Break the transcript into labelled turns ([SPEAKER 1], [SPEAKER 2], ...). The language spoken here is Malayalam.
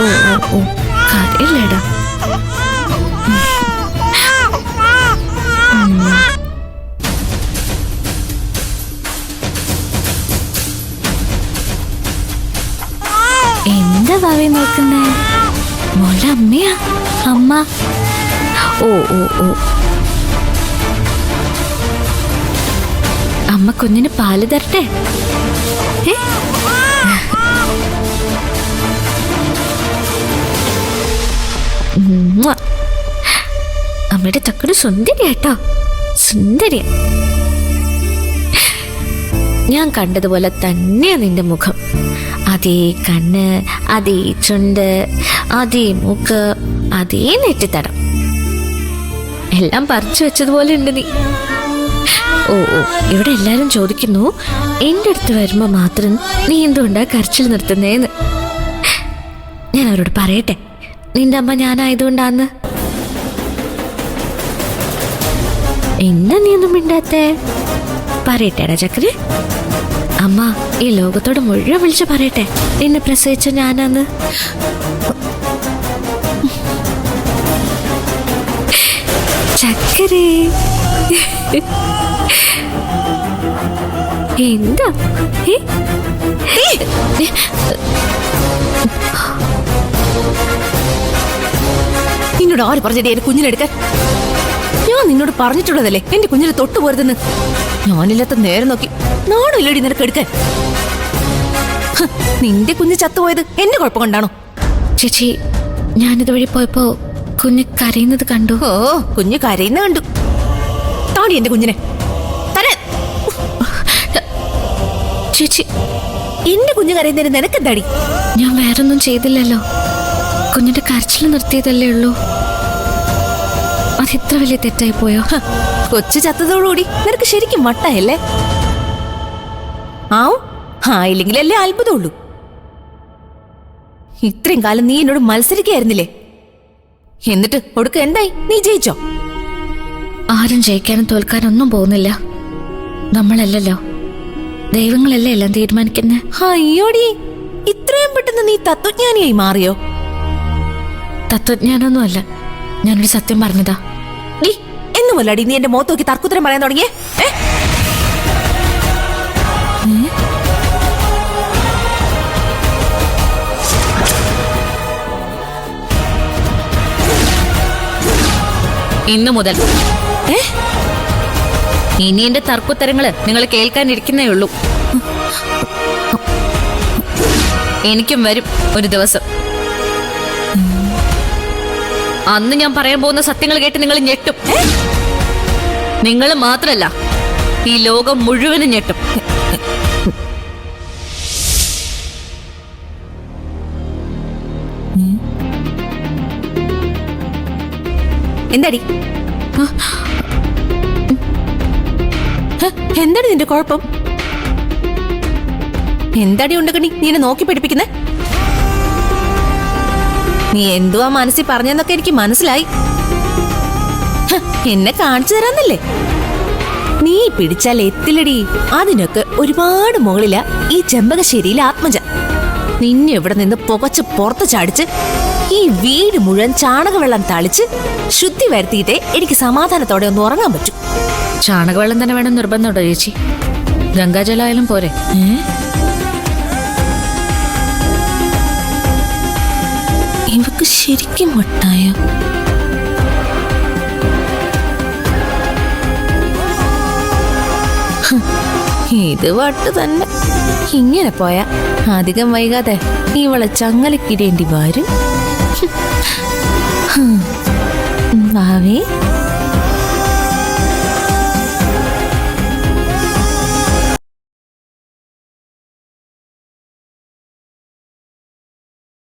[SPEAKER 1] ഓ ഓ ഓ കാര്യല്ലേടാ. എന്താ ഭാവി നോക്കുന്നേ? മോളുടെ അമ്മയാ? അമ്മ ഓ ഓ ഓ അമ്മ കുഞ്ഞിന് പാല് തരട്ടെ? അമ്മയുടെ ചക്കട് സുന്ദരിയാട്ടോ, സുന്ദരിയ. ഞാൻ കണ്ടതുപോലെ തന്നെയാ നിന്റെ മുഖം. അതേ കണ്ണ്, അതേ ചുണ്ട്, അതേ മൂക്ക്, അതേ നെറ്റിത്തടം, എല്ലാം പറിച്ചു വെച്ചതുപോലെ ഉണ്ട് നീ. ഓ ഓ ഇവിടെ എല്ലാരും ചോദിക്കുന്നു എന്റെ അടുത്ത് വരുമ്പോ മാത്രം നീ എന്തുകൊണ്ടാ കരച്ചിൽ നിർത്തുന്നേന്ന്. ഞാൻ അവരോട് പറയട്ടെ നിന്റെ അമ്മ ഞാനായതുകൊണ്ടാന്ന്. എന്താ നീ ഒന്നും മിണ്ടാത്തേ? പറയട്ടേടാ ചക്കര്. അമ്മ ഈ ലോകത്തോട് മുഴുവൻ വിളിച്ച് പറയട്ടെ എന്നെ പ്രസവിച്ച ഞാനാന്ന്. ചക്കരേ എന്താ
[SPEAKER 2] നിന്നോട് ആര് പറഞ്ഞിട്ട് എന്റെ കുഞ്ഞിനെടുക്കാൻ? ഞാൻ നിന്നോട് പറഞ്ഞിട്ടുള്ളതല്ലേ എന്റെ കുഞ്ഞിനെ തൊട്ടുപോരുതെന്ന്. ഞാനില്ലാത്ത നേരം നോക്കി നാണില്ലടി നിനക്ക് എടുക്കാൻ. നിന്റെ കുഞ്ഞ് ചത്തുപോയത് എന്റെ കുഴപ്പം കൊണ്ടാണോ?
[SPEAKER 1] ചേച്ചി ഞാനിതുവഴി പോയപ്പോ കുഞ്ഞ് കരയുന്നത് കണ്ടു.
[SPEAKER 2] ഓ കുഞ്ഞ് കരയുന്ന കണ്ടു. താടി എന്റെ കുഞ്ഞിനെ
[SPEAKER 1] ചേച്ചി.
[SPEAKER 2] എന്റെ കുഞ്ഞ് കരയുന്നതിന് നിനക്കെന്താടി?
[SPEAKER 1] ഞാൻ വേറൊന്നും ചെയ്തില്ലല്ലോ, കുഞ്ഞിന്റെ കരച്ചിൽ നിർത്തിയതല്ലേ ഉള്ളൂ. അതിത്ര വലിയ തെറ്റായി പോയോ?
[SPEAKER 2] കൊച്ചു ചത്തതോടുകൂടി നിനക്ക് ശരിക്കും വട്ടായല്ലേ? ആയില്ലെങ്കിലല്ലേ അത്ഭുതമുള്ളൂ. ഇത്രയും കാലം നീ എന്നോട് മത്സരിക്കുകയായിരുന്നില്ലേ? എന്നിട്ട് ഒടുക്ക എന്തായി? നീ ജയിച്ചോ?
[SPEAKER 1] ആരും ജയിക്കാനും തോൽക്കാനും ഒന്നും പോകുന്നില്ല. നമ്മളല്ലല്ലോ, ദൈവങ്ങളല്ലേ എല്ലാം തീരുമാനിക്കുന്നേ.
[SPEAKER 2] അയ്യോടി, ഇത്രയും പെട്ടെന്ന് നീ തത്വജ്ഞാനിയായി മാറിയോ?
[SPEAKER 1] തത്വജ്ഞാനൊന്നും അല്ല, ഞാനൊരു സത്യം പറഞ്ഞതാ.
[SPEAKER 2] എന്നു മുതലാടി നീ എന്റെ മുഖത്ത് നോക്കി തർക്കുത്തരം പറയാൻ തുടങ്ങിയേ?
[SPEAKER 1] ഇന്നു മുതൽ ഇനി എന്റെ തർക്കുത്തരങ്ങള് നിങ്ങൾ കേൾക്കാനിരിക്കുന്നേ ഉള്ളൂ. എനിക്കും വരും ഒരു ദിവസം, അന്ന് ഞാൻ പറയാൻ പോകുന്ന സത്യങ്ങൾ കേട്ട് നിങ്ങൾ ഞെട്ടും. നിങ്ങൾ മാത്രല്ല, ഈ ലോകം മുഴുവനും ഞെട്ടും.
[SPEAKER 2] എന്താടി എന്താടി നിന്റെ കുഴപ്പം? എന്താടി ഉണ്ടകണി നീ എന്നെ നോക്കി പഠിപ്പിക്കുന്നേ? നീ എന്തുവാ മനസ്സിൽ പറഞ്ഞെന്നൊക്കെ എനിക്ക് മനസ്സിലായി. എന്നെ കാണിച്ചു തരാന്നല്ലേ? നീ പിടിച്ചാൽ എത്തില്ലടി. അതിനൊക്കെ ഒരുപാട് മുകളിലാ ഈ ചെമ്പകശ്ശേരിയിലെ ആത്മജ. നിന്നെ ഇവിടെ നിന്ന് പുകച്ച് പുറത്ത് ചാടിച്ച് ഈ വീട് മുഴുവൻ ചാണകവെള്ളം തളിച്ച് ശുദ്ധി വരുത്തിയിട്ടേ എനിക്ക് സമാധാനത്തോടെ ഒന്ന് ഉറങ്ങാൻ പറ്റൂ.
[SPEAKER 1] ചാണകവെള്ളം തന്നെ വേണം നിർബന്ധമുണ്ടോ ചേച്ചി? ഗംഗാജലമായാലും പോരെ?
[SPEAKER 2] ഇവക്ക് ശരിക്കും വട്ടായോ? ഇത് വട്ട് തന്നെ. ഇങ്ങനെ പോയാ അധികം വൈകാതെ ഇവളെ ചങ്ങലക്കിടേണ്ടി വരും. ഭാവി